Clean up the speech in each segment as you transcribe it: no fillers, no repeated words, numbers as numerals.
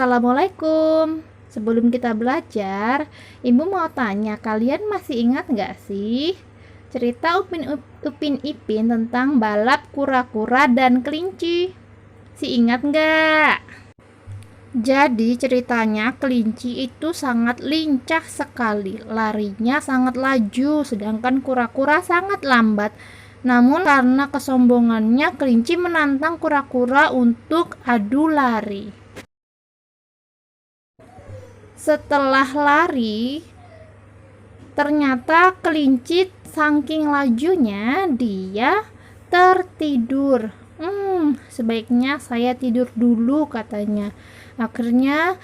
Assalamualaikum. Sebelum kita belajar, Ibu mau tanya, kalian masih ingat nggak sih cerita Upin Ipin tentang balap kura-kura dan kelinci? Ingat nggak? Jadi ceritanya kelinci itu sangat lincah sekali, larinya sangat laju, sedangkan kura-kura sangat lambat. Namun karena kesombongannya, kelinci menantang kura-kura untuk adu lari. Setelah lari, ternyata kelinci saking lajunya dia tertidur. Sebaiknya saya tidur dulu, katanya. Akhirnya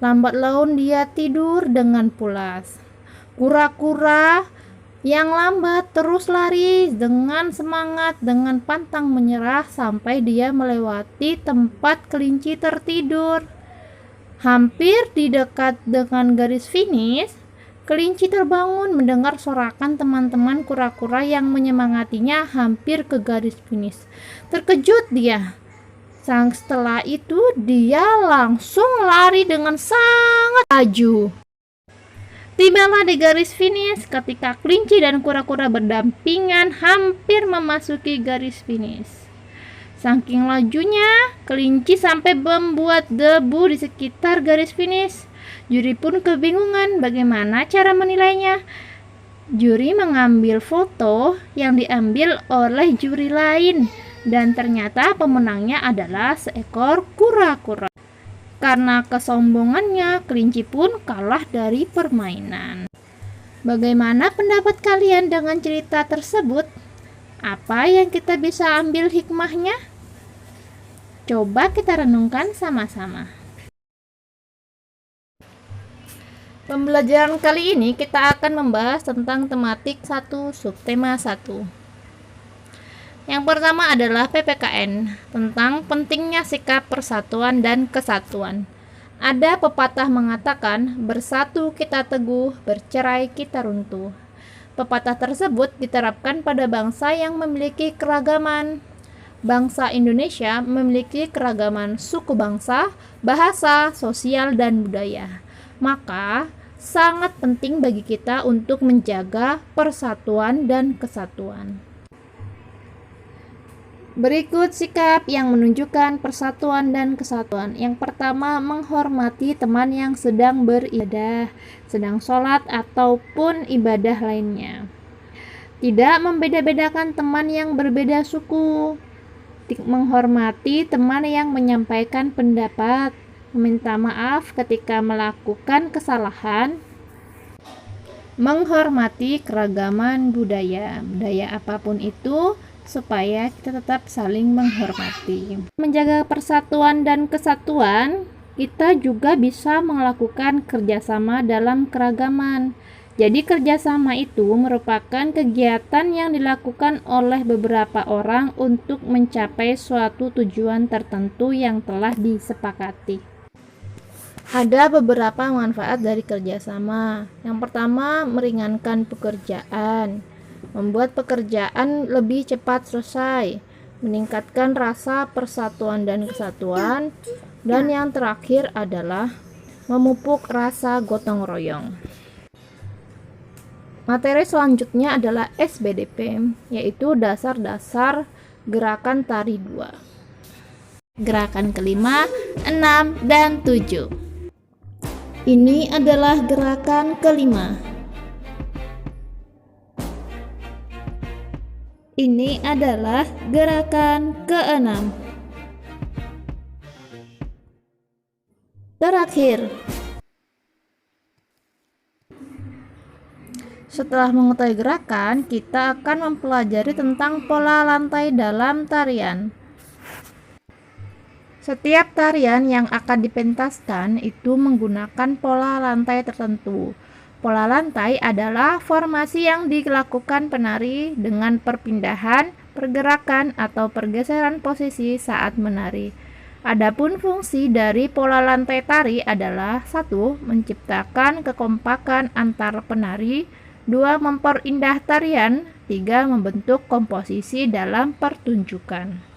lambat laun dia tidur dengan pulas. Kura-kura yang lambat terus lari dengan semangat, dengan pantang menyerah sampai dia melewati tempat kelinci tertidur. Hampir di dekat dengan garis finish, kelinci terbangun mendengar sorakan teman-teman kura-kura yang menyemangatinya hampir ke garis finish. Terkejut dia. Setelah itu dia langsung lari dengan sangat laju. Tibalah di garis finish ketika kelinci dan kura-kura berdampingan hampir memasuki garis finish. Saking lajunya, kelinci sampai membuat debu di sekitar garis finish. Juri pun kebingungan bagaimana cara menilainya. Juri mengambil foto yang diambil oleh juri lain, dan ternyata pemenangnya adalah seekor kura-kura. Karena kesombongannya, kelinci pun kalah dari permainan. Bagaimana pendapat kalian dengan cerita tersebut? Apa yang kita bisa ambil hikmahnya? Coba kita renungkan sama-sama. Pembelajaran kali ini kita akan membahas tentang tematik 1, subtema 1. Yang pertama adalah PPKN, tentang pentingnya sikap persatuan dan kesatuan. Ada pepatah mengatakan, bersatu kita teguh, bercerai kita runtuh. Pepatah tersebut diterapkan pada bangsa yang memiliki keragaman. Bangsa Indonesia memiliki keragaman suku bangsa, bahasa, sosial, dan budaya. Maka, sangat penting bagi kita untuk menjaga persatuan dan kesatuan. Berikut sikap yang menunjukkan persatuan dan kesatuan. Yang pertama, menghormati teman yang sedang beribadah, sedang sholat, ataupun ibadah lainnya. Tidak membeda-bedakan teman yang berbeda suku. Menghormati teman yang menyampaikan pendapat, meminta maaf ketika melakukan kesalahan, menghormati keragaman budaya apapun itu, supaya kita tetap saling menghormati. Menjaga persatuan dan kesatuan, kita juga bisa melakukan kerjasama dalam keragaman. Jadi kerjasama itu merupakan kegiatan yang dilakukan oleh beberapa orang untuk mencapai suatu tujuan tertentu yang telah disepakati. Ada beberapa manfaat dari kerjasama. Yang pertama, meringankan pekerjaan, membuat pekerjaan lebih cepat selesai, meningkatkan rasa persatuan dan kesatuan, dan yang terakhir adalah memupuk rasa gotong royong. Materi selanjutnya adalah SBDP, yaitu dasar-dasar gerakan tari 2. Gerakan kelima, 6, dan 7. Ini adalah gerakan kelima. Ini adalah gerakan keenam. Terakhir. Setelah mengetahui gerakan, kita akan mempelajari tentang pola lantai dalam tarian. Setiap tarian yang akan dipentaskan itu menggunakan pola lantai tertentu. Pola lantai adalah formasi yang dilakukan penari dengan perpindahan, pergerakan, atau pergeseran posisi saat menari. Adapun fungsi dari pola lantai tari adalah 1. Menciptakan kekompakan antar penari, 2. Memperindah tarian, 3. Membentuk komposisi dalam pertunjukan.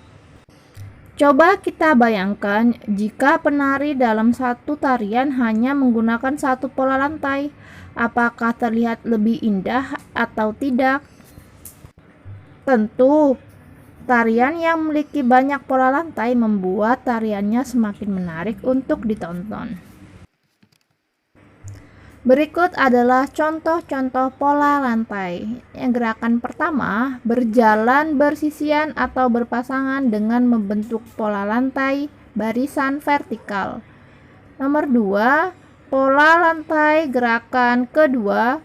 Coba kita bayangkan jika penari dalam satu tarian hanya menggunakan satu pola lantai, apakah terlihat lebih indah atau tidak? Tentu, tarian yang memiliki banyak pola lantai membuat tariannya semakin menarik untuk ditonton. Berikut adalah contoh-contoh pola lantai. Yang gerakan pertama, berjalan bersisian atau berpasangan dengan membentuk pola lantai barisan vertikal. Nomor 2, pola lantai gerakan kedua,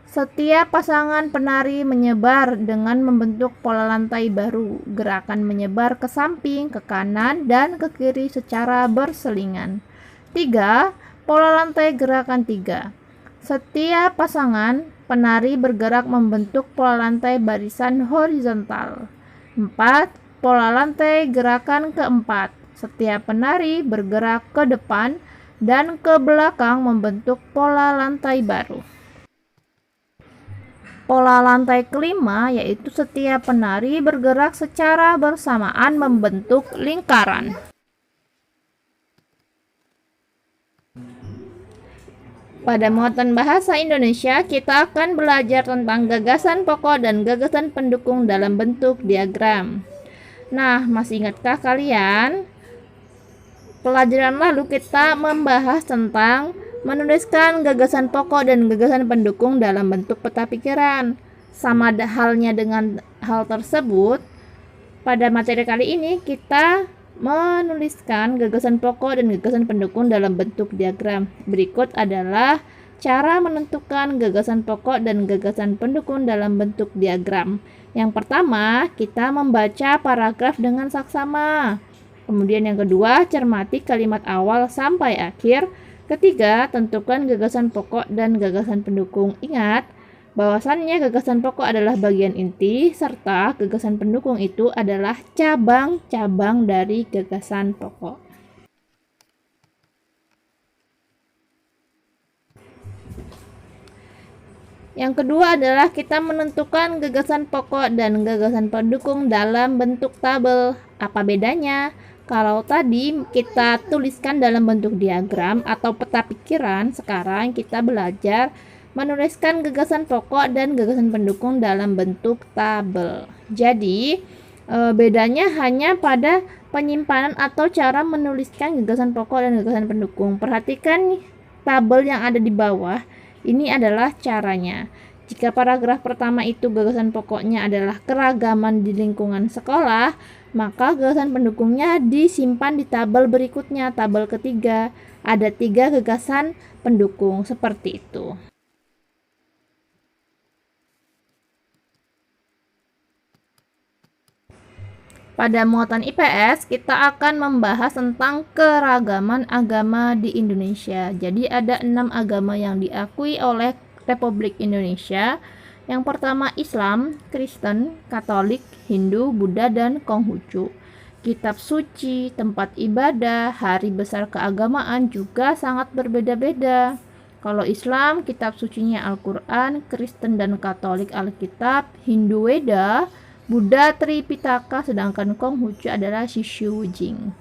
setiap pasangan penari menyebar dengan membentuk pola lantai baru. Gerakan menyebar ke samping, ke kanan, dan ke kiri secara berselingan. 3, pola lantai gerakan 3. Setiap pasangan penari bergerak membentuk pola lantai barisan horizontal. 4, pola lantai gerakan keempat. Setiap penari bergerak ke depan dan ke belakang membentuk pola lantai baru. Pola lantai kelima yaitu setiap penari bergerak secara bersamaan membentuk lingkaran. Pada muatan bahasa Indonesia, kita akan belajar tentang gagasan pokok dan gagasan pendukung dalam bentuk diagram. Nah, masih ingatkah kalian? Pelajaran lalu kita membahas tentang menuliskan gagasan pokok dan gagasan pendukung dalam bentuk peta pikiran. Sama halnya dengan hal tersebut, pada materi kali ini kita menuliskan gagasan pokok dan gagasan pendukung dalam bentuk diagram. Berikut adalah cara menentukan gagasan pokok dan gagasan pendukung dalam bentuk diagram. Yang pertama, kita membaca paragraf dengan saksama. Kemudian yang kedua, cermati kalimat awal sampai akhir. Ketiga, tentukan gagasan pokok dan gagasan pendukung. Ingat, bahwasannya gagasan pokok adalah bagian inti, serta gagasan pendukung itu adalah cabang-cabang dari gagasan pokok. Yang kedua adalah kita menentukan gagasan pokok dan gagasan pendukung dalam bentuk tabel. Apa bedanya? Kalau tadi kita tuliskan dalam bentuk diagram atau peta pikiran, sekarang kita belajar menuliskan gagasan pokok dan gagasan pendukung dalam bentuk tabel. Jadi, bedanya hanya pada penyimpanan atau cara menuliskan gagasan pokok dan gagasan pendukung. Perhatikan tabel yang ada di bawah. Ini adalah caranya. Jika paragraf pertama itu gagasan pokoknya adalah keragaman di lingkungan sekolah, maka gagasan pendukungnya disimpan di tabel berikutnya, tabel ketiga. Ada 3 gagasan pendukung seperti itu. Pada muatan IPS, kita akan membahas tentang keragaman agama di Indonesia. Jadi ada 6 agama yang diakui oleh Republik Indonesia. Yang pertama Islam, Kristen, Katolik, Hindu, Buddha, dan Konghucu. Kitab suci, tempat ibadah, hari besar keagamaan juga sangat berbeda-beda. Kalau Islam, kitab sucinya Al-Quran, Kristen dan Katolik Alkitab, Hindu Weda, Buddha Tripitaka, sedangkan Konghucu adalah Shishu Jing.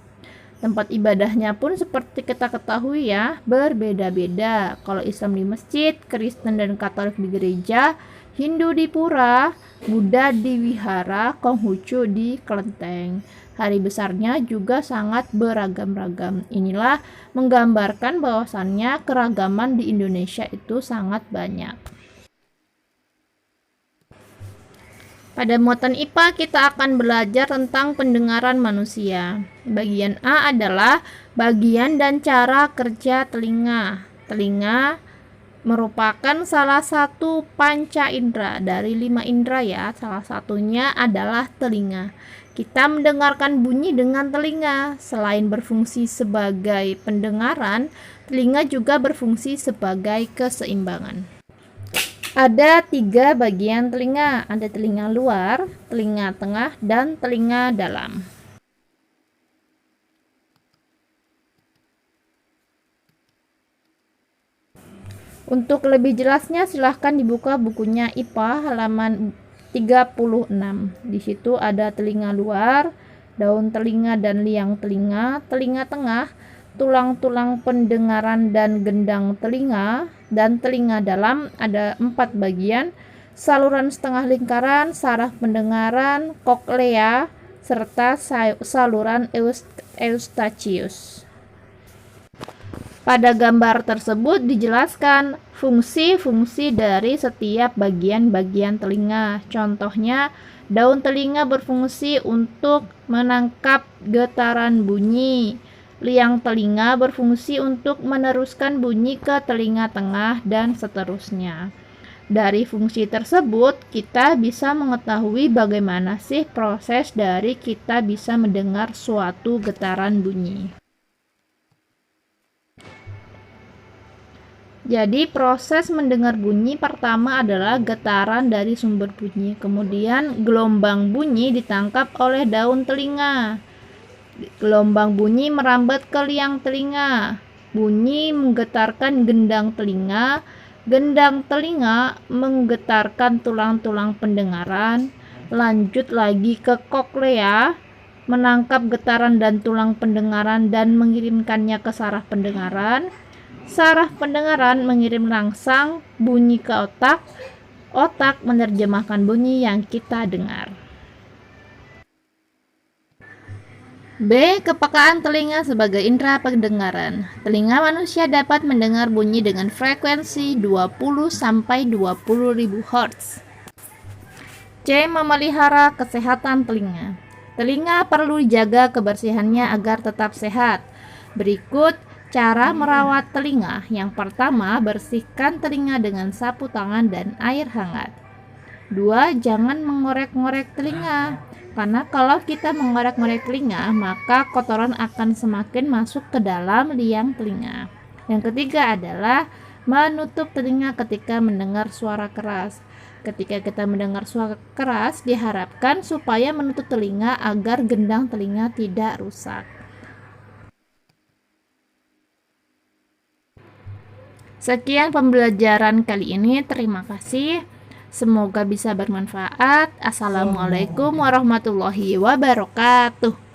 Tempat ibadahnya pun seperti kita ketahui ya, berbeda-beda. Kalau Islam di masjid, Kristen dan Katolik di gereja, Hindu di pura, Buddha di wihara, Konghucu di kelenteng. Hari besarnya juga sangat beragam-ragam. Inilah menggambarkan bahwasannya keragaman di Indonesia itu sangat banyak. Pada muatan IPA kita akan belajar tentang pendengaran manusia. Bagian A adalah bagian dan cara kerja telinga. Telinga merupakan salah satu panca indera dari 5 indera ya. Salah satunya adalah telinga. Kita mendengarkan bunyi dengan telinga. Selain berfungsi sebagai pendengaran, telinga juga berfungsi sebagai keseimbangan. Ada 3 bagian telinga, ada telinga luar, telinga tengah, dan telinga dalam. Untuk lebih jelasnya silahkan dibuka bukunya IPA halaman 36. Di situ ada telinga luar, daun telinga dan liang telinga, telinga tengah, tulang-tulang pendengaran dan gendang telinga, dan telinga dalam ada 4 bagian, saluran setengah lingkaran, saraf pendengaran, koklea, serta saluran eustachius. Pada gambar tersebut dijelaskan fungsi-fungsi dari setiap bagian-bagian telinga. Contohnya, daun telinga berfungsi untuk menangkap getaran bunyi. Liang telinga berfungsi untuk meneruskan bunyi ke telinga tengah dan seterusnya. Dari fungsi tersebut, kita bisa mengetahui bagaimana sih proses dari kita bisa mendengar suatu getaran bunyi. Jadi proses mendengar bunyi pertama adalah getaran dari sumber bunyi. Kemudian gelombang bunyi ditangkap oleh daun telinga. Gelombang bunyi merambat ke liang telinga. Bunyi menggetarkan gendang telinga. Gendang telinga menggetarkan tulang-tulang pendengaran. Lanjut lagi ke koklea, menangkap getaran dan tulang pendengaran dan mengirimkannya ke saraf pendengaran. Saraf pendengaran mengirim rangsang bunyi ke otak. Otak menerjemahkan bunyi yang kita dengar. B. Kepekaan telinga sebagai indera pendengaran. Telinga manusia dapat mendengar bunyi dengan frekuensi 20-20.000 Hz. C. Memelihara kesehatan telinga. Telinga perlu dijaga kebersihannya agar tetap sehat. Berikut cara merawat telinga. Yang pertama, bersihkan telinga dengan sapu tangan dan air hangat. 2. Jangan mengorek-ngorek telinga. Karena kalau kita mengorek-ngorek telinga, maka kotoran akan semakin masuk ke dalam liang telinga. Yang ketiga adalah menutup telinga ketika mendengar suara keras. Ketika kita mendengar suara keras, diharapkan supaya menutup telinga agar gendang telinga tidak rusak. Sekian pembelajaran kali ini. Terima kasih. Semoga bisa bermanfaat. Assalamualaikum warahmatullahi wabarakatuh.